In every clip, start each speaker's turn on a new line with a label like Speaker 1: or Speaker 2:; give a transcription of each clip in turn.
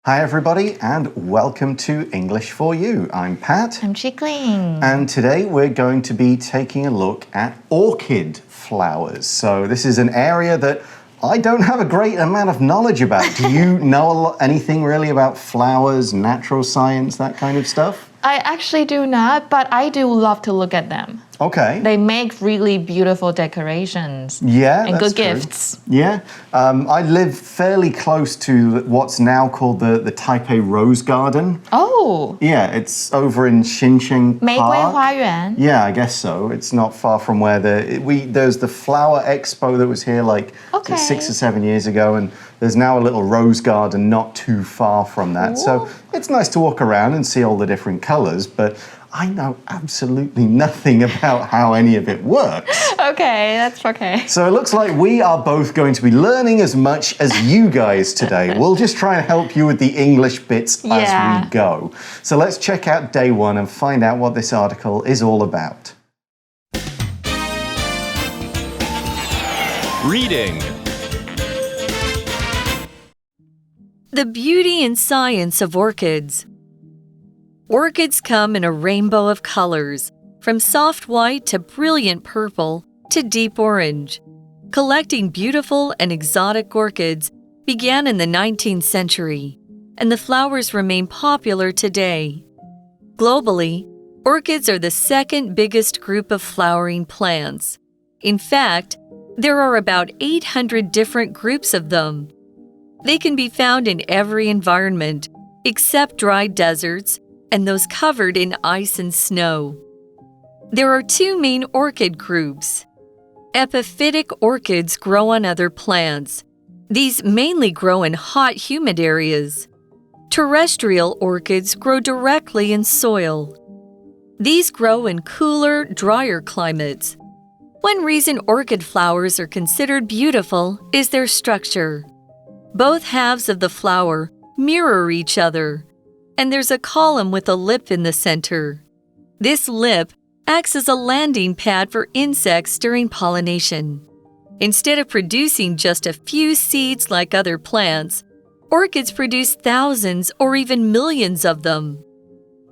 Speaker 1: Hi everybody and welcome to English for You. I'm Pat.
Speaker 2: I'm Chickling.
Speaker 1: And today we're going to be taking a look at orchid flowers. So this is an area that I don't have a great amount of knowledge about. Do you know anything really about flowers, natural science, that kind of stuff?
Speaker 2: I actually do not, but I do love to look at them.
Speaker 1: Okay.
Speaker 2: They make really beautiful decorations.
Speaker 1: Yeah,
Speaker 2: and
Speaker 1: that's
Speaker 2: good
Speaker 1: true.
Speaker 2: gifts.
Speaker 1: Yeah. I live fairly close to what's now called the Taipei Rose Garden.
Speaker 2: Oh.
Speaker 1: Yeah, it's over in Xincheng Park.
Speaker 2: 玫瑰花园.
Speaker 1: Yeah, I guess so. It's not far from where there's the flower expo that was here like 6 or 7 years ago, and there's now a little rose garden not too far from that.
Speaker 2: Ooh.
Speaker 1: So it's nice to walk around and see all the different colors, but I know absolutely nothing about how any of it works.
Speaker 2: Okay, that's okay.
Speaker 1: So it looks like we are both going to be learning as much as you guys today. We'll just try and help you with the English bits as we go. So let's check out day one and find out what this article is all about.
Speaker 3: Reading.
Speaker 4: The beauty and science of orchids. Orchids come in a rainbow of colors, from soft white to brilliant purple to deep orange. Collecting beautiful and exotic orchids began in the 19th century, and the flowers remain popular today. Globally, orchids are the second biggest group of flowering plants. In fact, there are about 800 different groups of them. They can be found in every environment, except dry deserts and those covered in ice and snow. There are two main orchid groups. Epiphytic orchids grow on other plants. These mainly grow in hot, humid areas. Terrestrial orchids grow directly in soil. These grow in cooler, drier climates. One reason orchid flowers are considered beautiful is their structure. Both halves of the flower mirror each other, and there's a column with a lip in the center. This lip acts as a landing pad for insects during pollination. Instead of producing just a few seeds like other plants, orchids produce thousands or even millions of them.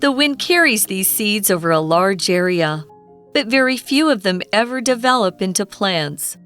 Speaker 4: The wind carries these seeds over a large area, but very few of them ever develop into plants.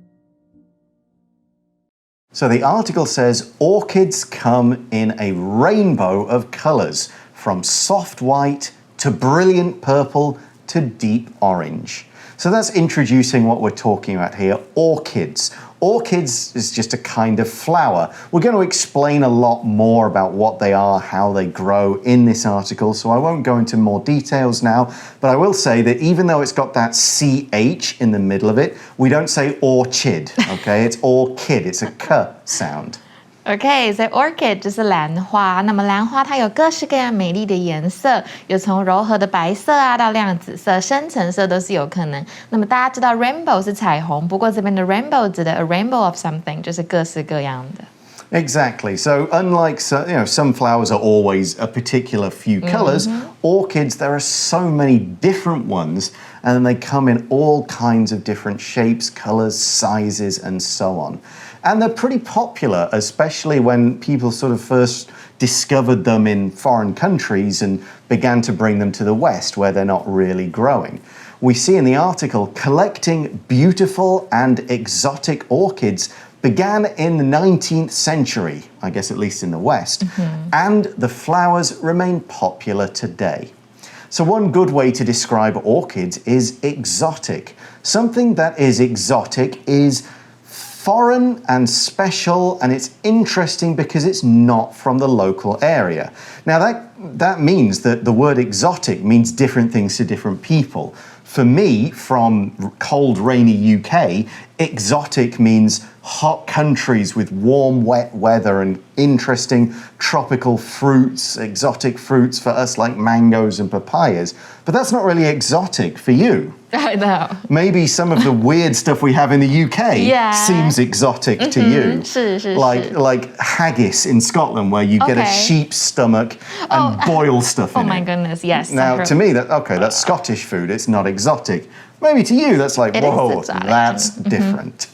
Speaker 1: So the article says orchids come in a rainbow of colors, from soft white to brilliant purple to deep orange. So that's introducing what we're talking about here, orchids. Orchids is just a kind of flower. We're going to explain a lot more about what they are, how they grow in this article, so I won't go into more details now, but I will say that even though it's got that CH in the middle of it, we don't say orchid, okay? It's orchid, it's a K sound.
Speaker 2: OK, 所以 orchid 就是兰花。那么兰花它有各式各样美丽的颜色，有从柔和的白色啊到亮紫色、深橙色都是有可能。那么大家知道 rainbow 是彩虹，不过这边的 rainbow 指的 a rainbow of something 就是各式各样的。
Speaker 1: Exactly. So unlike some flowers are always a particular few colors, orchids, there are so many different ones, and they come in all kinds of different shapes, colors, sizes, and so on. And they're pretty popular, especially when people sort of first discovered them in foreign countries and began to bring them to the West, where they're not really growing. We see in the article, collecting beautiful and exotic orchids began in the 19th century, I guess at least in the West, and the flowers remain popular today. So one good way to describe orchids is exotic. Something that is exotic is foreign and special, and it's interesting because it's not from the local area. Now that means that the word exotic means different things to different people. For me, from cold, rainy UK, exotic means hot countries with warm, wet weather and interesting tropical fruits, exotic fruits for us like mangoes and papayas. But that's not really exotic for you.
Speaker 2: I know.
Speaker 1: Maybe some of the weird stuff we have in the UK seems exotic to you.
Speaker 2: 是
Speaker 1: Like haggis in Scotland, where you get a sheep's stomach and boil stuff in it.
Speaker 2: Oh my goodness, yes.
Speaker 1: Now, to me, that's Scottish food. It's not exotic. Maybe to you, that's like, whoa, that's different.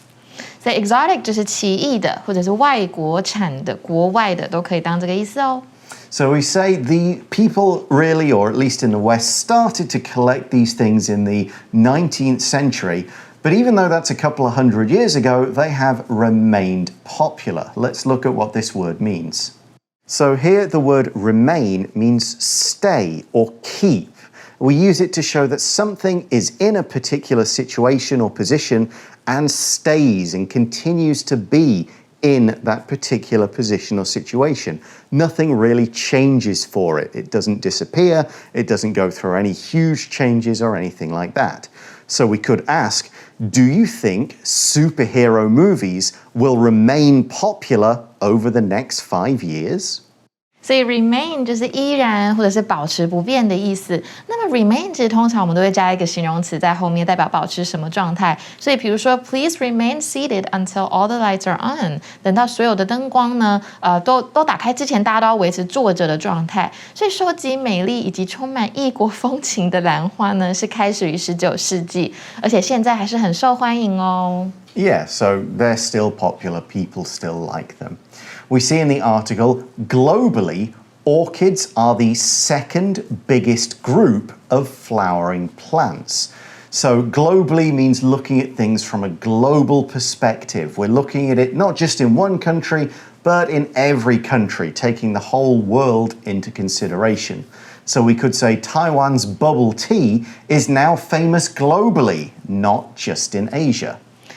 Speaker 2: 所以 exotic 就是奇异的，或者是外国产的、国外的，都可以当这个意思哦。
Speaker 1: So we say the people really, or at least in the West, started to collect these things in the 19th century. But even though that's a couple of hundred years ago, they have remained popular. Let's look at what this word means. So here the word remain means stay or keep. We use it to show that something is in a particular situation or position and stays and continues to be in that particular position or situation. Nothing really changes for it. It doesn't disappear. It doesn't go through any huge changes or anything like that. So we could ask, do you think superhero movies will remain popular over the next 5 years?
Speaker 2: 所以 remain 就是依然或者是保持不变的意思。那么 remain 其实通常我们都会加一个形容词在后面，代表保持什么状态。所以比如说 Please remain seated until all the lights are on。等到所有的灯光呢，都打开之前，大家都要维持坐着的状态。所以收集美丽以及充满异国风情的兰花呢，是开始于19世纪，而且现在还是很受欢迎哦。
Speaker 1: Yeah, so they're still popular. People still like them. We see in the article, globally, orchids are the second biggest group of flowering plants. So globally means looking at things from a global perspective. We're looking at it not just in one country, but in every country, taking the whole world into consideration. So we could say Taiwan's bubble tea is now famous globally, not just in Asia.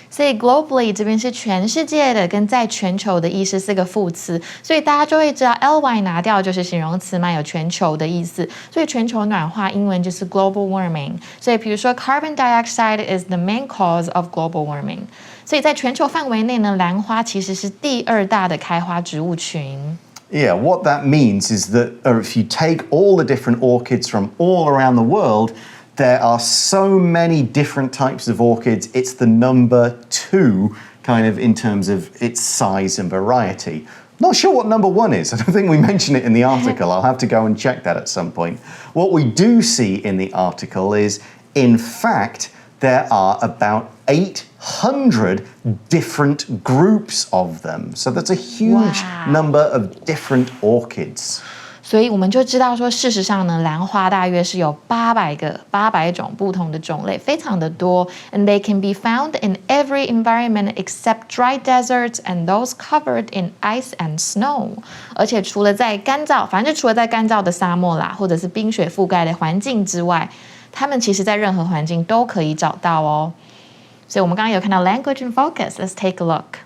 Speaker 2: 所以 globally 这边是全世界的跟在全球的意思是个副词，所以大家就会知道 ly 拿掉就是形容词嘛，有全球的意思，所以全球暖化英文就是 global warming。所以比如说 carbon dioxide is the main cause of global warming。所以在全球范围内呢，兰花其实是第2大的开花植物群。
Speaker 1: Yeah, what that means is that if you take all the different orchids from all around the world, there are so many different types of orchids. It's the number 2 kind of in terms of its size and variety. Not sure what number 1 is. I don't think we mention it in the article. I'll have to go and check that at some point. What we do see in the article is, in fact, there are about 800 different groups of them. So that's a huge number of different orchids.
Speaker 2: 所以我们就知道说，事实上呢，兰花大约是有800种不同的种类，非常的多。And they can be found in every environment except dry deserts and those covered in ice and snow。而且除了在干燥，反正就除了在干燥的沙漠啦，或者是冰雪覆盖的环境之外，它们其实在任何环境都可以找到哦。所以我们刚刚有看到 language in focus，let's take a look。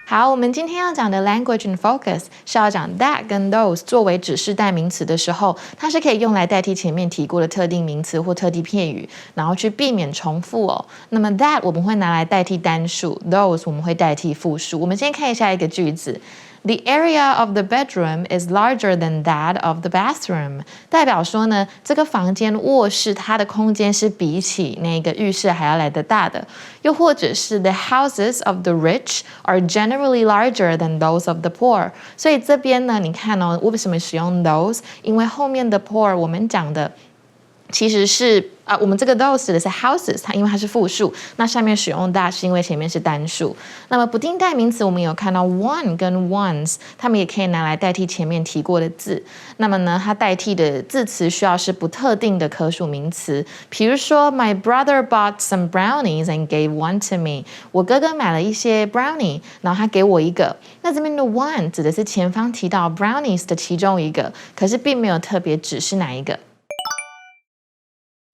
Speaker 2: 好，我们今天要讲的 language in focus 是要讲 that 跟 those 作为指示代名词的时候，它是可以用来代替前面提过的特定名词或特定片语，然后去避免重复哦。那么 that 我们会拿来代替单数 ，those 我们会代替复数。我们先看一下一个句子。The area of the bedroom is larger than that of the bathroom。代表说呢，这个房间卧室它的空间是比起那个浴室还要来得大的。又或者是 The houses of the rich are generally larger than those of the poor。所以这边呢，你看哦，为什么使用 those？ 因为后面的 poor 我们讲的其实是我们这个 those 指的是 houses， 它因为它是复数，那下面使用 that 是因为前面是单数。那么不定代名词我们有看到 one 跟 ones， 它们也可以拿来代替前面提过的字。那么呢，它代替的字词需要是不特定的可数名词，比如说 My brother bought some brownies and gave one to me。我哥哥买了一些 brownie， 然后他给我一个。那这边的 one 指的是前方提到 brownies 的其中一个，可是并没有特别指是哪一个。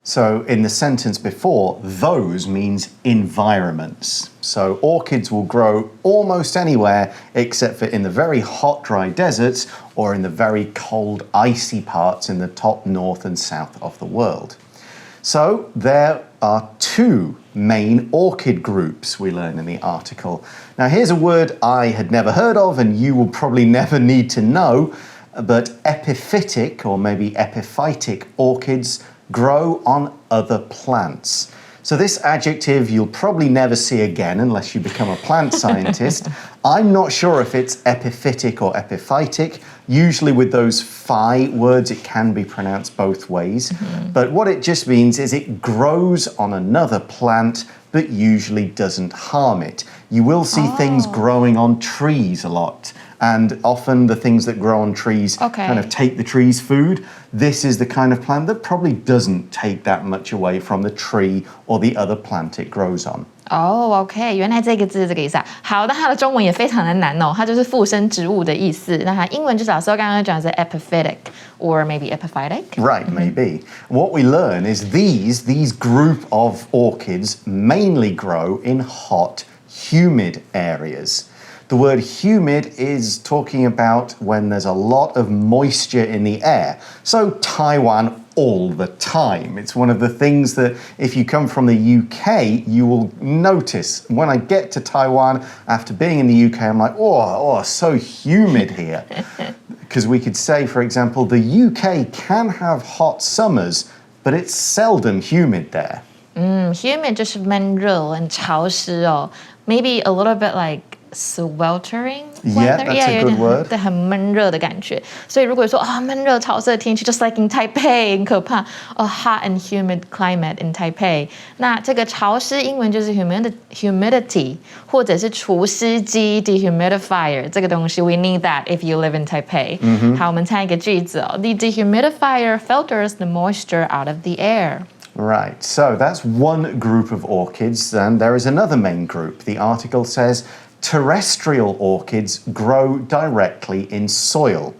Speaker 1: So in the sentence before, those means environments. So orchids will grow almost anywhere except for in the very hot, dry deserts or in the very cold, icy parts in the top north and south of the world. So there are 2 main orchid groups we learn in the article. Now here's a word I had never heard of and you will probably never need to know, but epiphytic or maybe epiphytic orchids grow on other plants. So this adjective you'll probably never see again unless you become a plant scientist. I'm not sure if it's epiphytic or epiphytic. Usually with those phi words, it can be pronounced both ways. But what it just means is it grows on another plant, but usually doesn't harm it. You will see things growing on trees a lot. And often the things that grow on trees kind of take the tree's food. This is the kind of plant that probably doesn't take that much away from the tree or the other plant it grows on.
Speaker 2: OK， 原来这个字是这个意思啊。好，那它的中文也非常的难哦，它就是附生植物的意思。那它英文就是老师刚刚讲的是 epiphytic or maybe epiphytic.
Speaker 1: Right, maybe. What we learn is these group of orchids mainly grow in hot, humid areas. The word humid is talking about when there's a lot of moisture in the air. So Taiwan all the time. It's one of the things that if you come from the UK, you will notice. When I get to Taiwan, after being in the UK, I'm like, oh, so humid here. Because we could say, for example, the UK can have hot summers, but it's seldom humid there.
Speaker 2: Humid 就是闷热很潮湿哦 Maybe a little bit like sweltering
Speaker 1: weather. Yeah, that's a good word.
Speaker 2: 对，很闷热的感觉。所以如果说闷热潮湿的天气 just like in Taipei 很可怕 A hot and humid climate in Taipei 那这个潮湿英文就是 humidity 或者是除湿机 dehumidifier 这个东西 we need that if you live in Taipei 好，我们猜一个句子哦 The dehumidifier filters the moisture out of the air
Speaker 1: Right, so that's one group of orchids, and there is another main group. The article says terrestrial orchids grow directly in soil.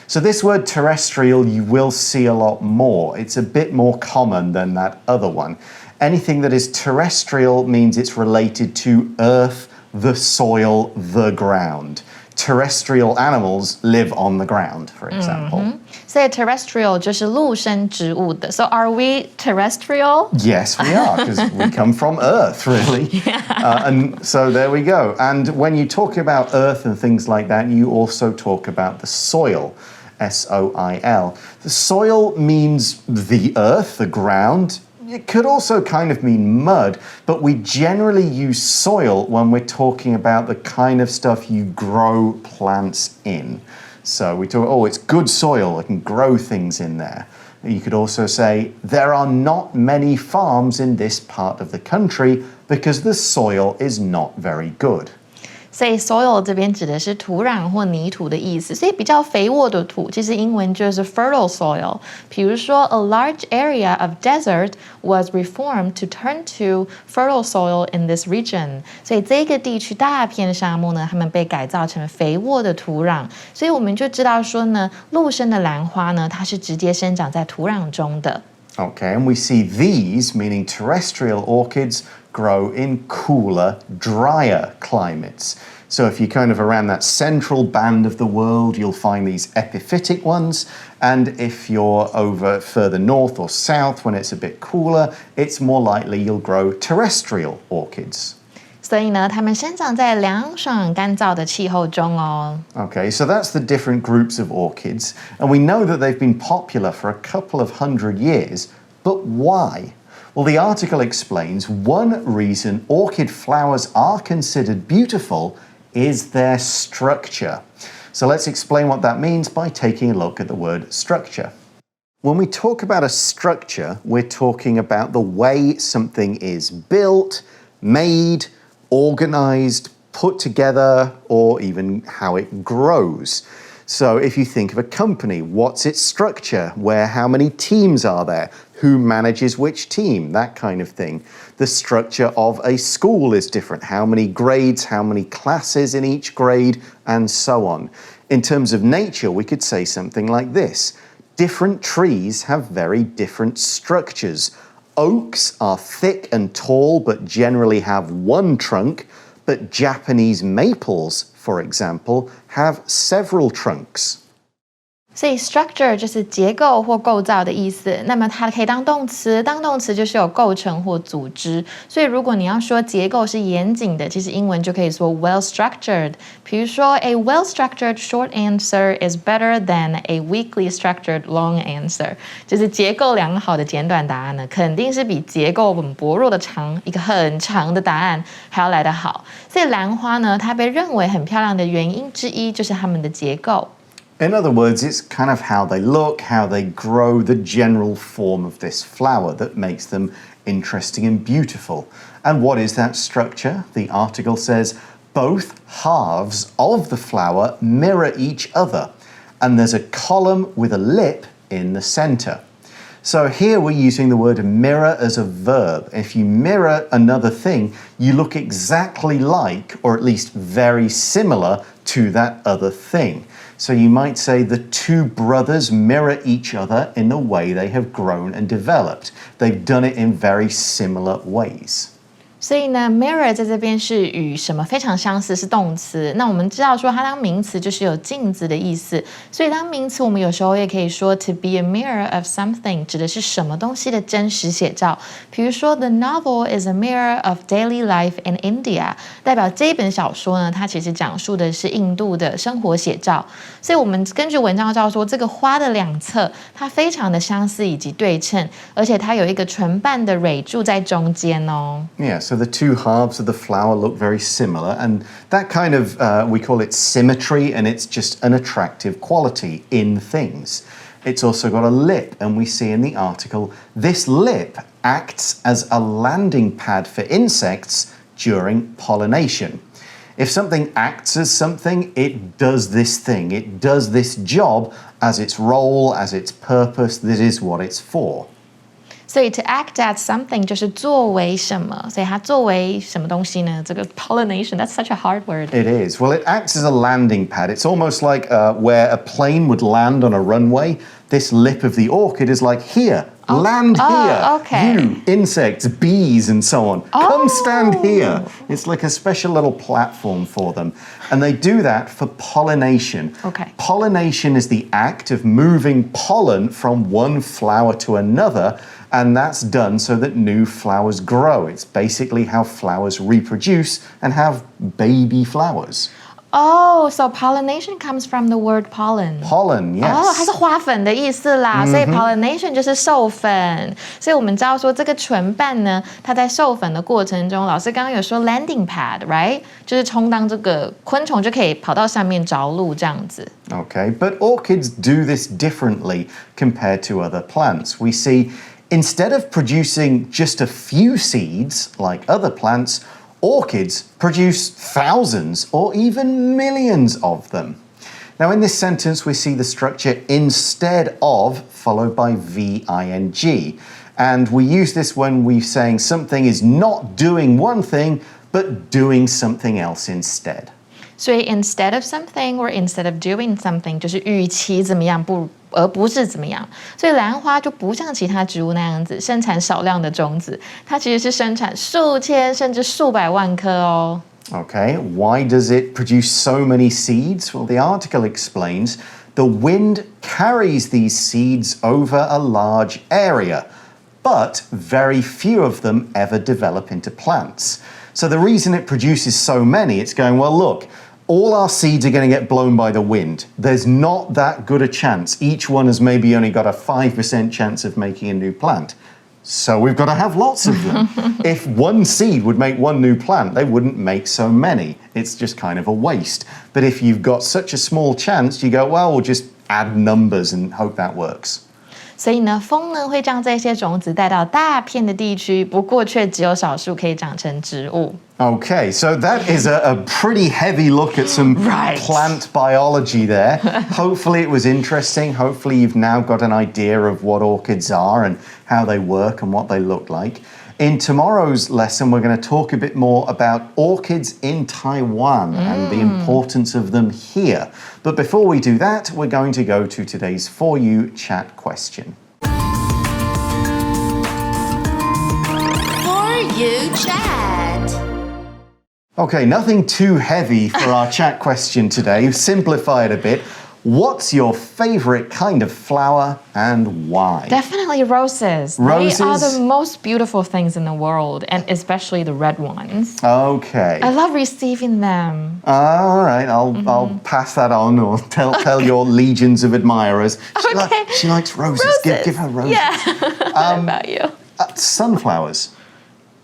Speaker 1: So this word terrestrial you will see a lot more. It's a bit more common than that other one. Anything that is terrestrial means it's related to earth, the soil, the ground. Terrestrial animals live on the ground, for example.
Speaker 2: So terrestrial 就是陆生植物的 So are we terrestrial?
Speaker 1: Yes, we are, because we come from Earth, really. And so there we go. And when you talk about Earth and things like that, you also talk about the soil, S-O-I-L. The soil means the earth, the ground. It could also kind of mean mud, but we generally use soil when we're talking about the kind of stuff you grow plants in. So we talk, it's good soil, I can grow things in there. You could also say, there are not many farms in this part of the country because the soil is not very good.
Speaker 2: 所以 soil 这边指的是土壤或泥土的意思，所以比较肥沃的土，其实英文就是 fertile soil。比如说 a large area of desert was reformed to turn to fertile soil in this region。所以这个地区大片沙漠呢，它们被改造成肥沃的土壤，所以我们就知道说呢，陆生的兰花呢，它是直接生长在土壤中的。
Speaker 1: Okay, and we see these, meaning terrestrial orchids, grow in cooler, drier climates. So if you're kind of around that central band of the world, you'll find these epiphytic ones. And if you're over further north or south, when it's a bit cooler, it's more likely you'll grow terrestrial orchids.
Speaker 2: 所以呢，它们生长在凉爽干燥的气候中哦。
Speaker 1: Okay, so that's the different groups of orchids. And we know that they've been popular for a couple of hundred years. But why? Well, the article explains one reason orchid flowers are considered beautiful is their structure. So let's explain what that means by taking a look at the word structure. When we talk about a structure, we're talking about the way something is built, made, organized, put together, or even how it grows. So if you think of a company, what's its structure? How many teams are there? Who manages which team? That kind of thing. The structure of a school is different. How many grades, how many classes in each grade, and so on. In terms of nature, we could say something like this. Different trees have very different structures. Oaks are thick and tall, but generally have one trunk, but Japanese maples, for example, have several trunks.
Speaker 2: 所以 structure 就是结构或构造的意思，那么它可以当动词，当动词就是有构成或组织。所以如果你要说结构是严谨的，其实英文就可以说 well structured。比如说 A well structured short answer is better than a weakly structured long answer。就是结构良好的简短答案呢，肯定是比结构很薄弱的一个很长的答案还要来得好。所以兰花呢，它被认为很漂亮的原因之一就是它们的结构。
Speaker 1: In other words, it's kind of how they look, how they grow, the general form of this flower that makes them interesting and beautiful. And what is that structure? The article says, both halves of the flower mirror each other, and there's a column with a lip in the center. So here we're using the word mirror as a verb. If you mirror another thing, you look exactly like, or at least very similar to that other thing. So you might say the two brothers mirror each other in the way they have grown and developed. They've done it in very similar ways.
Speaker 2: 所以呢 mirror 在这边是与什么非常相似，是动词。那我们知道说它当名词就是有镜子的意思，所以当名词我们有时候也可以说 to be a mirror of something， 指的是什么东西的真实写照。比如说 The novel is a mirror of daily life in India， 代表这一本小说呢，它其实讲述的是印度的生活写照。所以我们根据文章知道说，这个花的两侧它非常的相似以及对称，而且它有一个唇瓣的蕊柱在中间哦。
Speaker 1: So the two halves of the flower look very similar, and that kind of, we call it symmetry, and it's just an attractive quality in things. It's also got a lip, and we see in the article, this lip acts as a landing pad for insects during pollination. If something acts as something, it does this thing. It does this job as its role, as its purpose. This is what it's for.
Speaker 2: 所以 to act as something 就是作为什么，所以它作为什么东西呢？这个 pollination, that's such a hard word.
Speaker 1: It is. Well, it acts as a landing pad. It's almost like where a plane would land on a runway. This lip of the orchid is like, here, land here.
Speaker 2: Okay.
Speaker 1: You, insects, bees, and so on. Come stand here. It's like a special little platform for them. And they do that for pollination.
Speaker 2: Okay.
Speaker 1: Pollination is the act of moving pollen from one flower to another, and that's done so that new flowers grow. It's basically how flowers reproduce and have baby flowers.
Speaker 2: Oh, so pollination comes from the word pollen.
Speaker 1: Pollen, yes.
Speaker 2: 它是花粉的意思啦，所以 pollination 就是授粉。所以我们知道说这个唇瓣呢，它在授粉的过程中，老师刚刚有说 landing pad, right？ 就是充当这个昆虫就可以跑到上面着陆这样子。
Speaker 1: Okay, but orchids do this differently compared to other plants. We see instead of producing just a few seeds like other plants, orchids produce thousands or even millions of them. Now, in this sentence, we see the structure instead of followed by VING. And we use this when we're saying something is not doing one thing, but doing something else instead.
Speaker 2: 所以 instead of something or instead of doing something 就是与其怎么样而不是怎么样。所以兰花就不像其他植物那样子生产少量的种子，它其实是生产数千甚至数百万颗哦。
Speaker 1: Okay, why does it produce so many seeds? Well, the article explains the wind carries these seeds over a large area, but very few of them ever develop into plants. So the reason it produces so many, it's going, well, look, all our seeds are going to get blown by the wind. There's not that good a chance. Each one has maybe only got a 5% chance of making a new plant. So we've got to have lots of them. If one seed would make one new plant, they wouldn't make so many. It's just kind of a waste. But if you've got such a small chance, you go, well, we'll just add numbers and hope that works.
Speaker 2: 所以呢，风呢会将这些种子带到大片的地区，不过却只有少数可以长成植物。
Speaker 1: Okay, so that is a pretty heavy look at some plant biology there. Hopefully it was interesting. Hopefully you've now got an idea of what orchids are and how they work and what they look like. In tomorrow's lesson, we're going to talk a bit more about orchids in Taiwan and the importance of them here. But before we do that, we're going to go to today's For You chat question.
Speaker 3: For You chat.
Speaker 1: Okay, nothing too heavy for our chat question today. Simplify it a bit. What's your favorite kind of flower and why?
Speaker 2: Definitely roses.
Speaker 1: Roses?
Speaker 2: They are the most beautiful things in the world, and especially the red ones.
Speaker 1: Okay.
Speaker 2: I love receiving them.
Speaker 1: All right, I'll pass that on or tell your legions of admirers. She likes roses. Give her roses.
Speaker 2: Yeah. What about you?
Speaker 1: Sunflowers.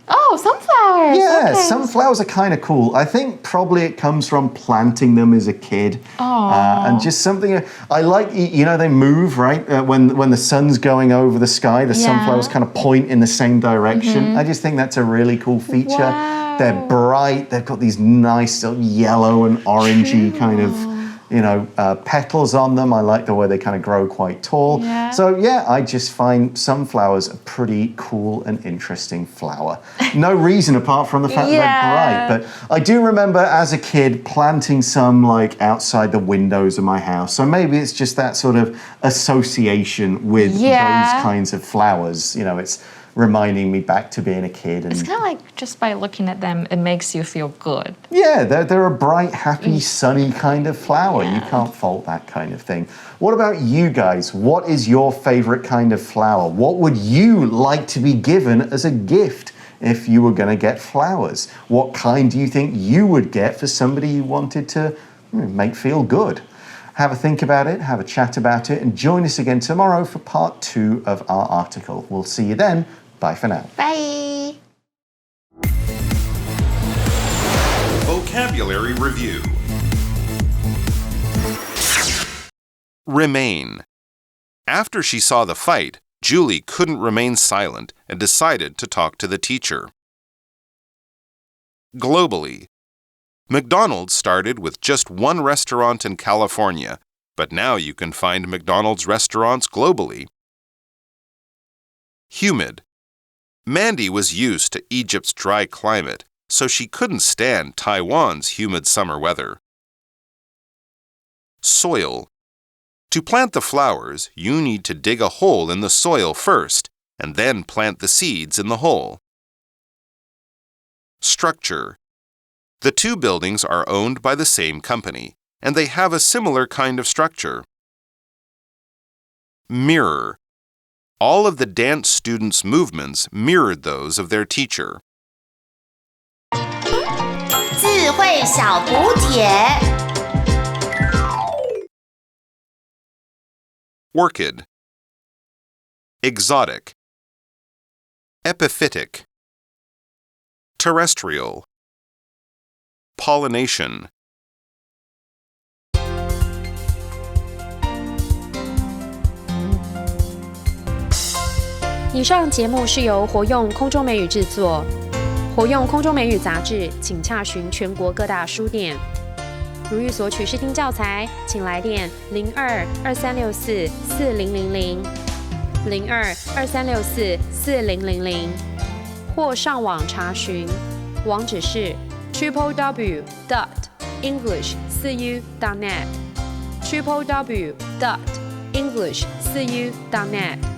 Speaker 2: Oh, sunflowers.
Speaker 1: Yeah,
Speaker 2: okay.
Speaker 1: sunflowers are kind of cool. I think probably it comes from planting them as a kid. And just something, I like, they move, right? When the sun's going over the sky, the sunflowers kind of point in the same direction. I just think that's a really cool feature.
Speaker 2: Wow.
Speaker 1: They're bright. They've got these nice yellow and orangey kind of, petals on them. I like the way they kind of grow quite tall.
Speaker 2: Yeah.
Speaker 1: So yeah, I just find sunflowers a pretty cool and interesting flower. No reason apart from the fact that they're bright. But I do remember as a kid planting some outside the windows of my house. So maybe it's just that sort of association with those kinds of flowers. It's reminding me back to being a kid. And
Speaker 2: It's kind of like just by looking at them, it makes you feel good.
Speaker 1: yeah, they're a bright, happy, sunny kind of flower. You can't fault that kind of thing. What about you guys? What is your favorite kind of flower? What would you like to be given as a gift if you were going to get flowers? What kind do you think you would get for somebody you wanted to make feel good? Have a think about it, have a chat about it, and join us again tomorrow for part 2 of our article. We'll see you then. Bye for now.
Speaker 2: Bye.
Speaker 5: Vocabulary Review. Remain. After she saw the fight, Julie couldn't remain silent and decided to talk to the teacher. Globally. McDonald's started with just one restaurant in California, but now you can find McDonald's restaurants globally. Humid. Mandy was used to Egypt's dry climate, so she couldn't stand Taiwan's humid summer weather. Soil. To plant the flowers, you need to dig a hole in the soil first, and then plant the seeds in the hole. Structure. The two buildings are owned by the same company, and they have a similar kind of structure. Mirror. All of the dance students' movements mirrored those of their teacher.
Speaker 3: 智慧小补帖。
Speaker 5: Orchid. Exotic. Epiphytic. Terrestrial. Pollination.
Speaker 6: 以上节目是由活用空中美语制作，活用空中美语杂志，请洽询全国各大书店。如欲索取试听教材，请来电02-2364-4000 02-2364-4000，或上网查询，网址是 www.english4u.net www.english4u.net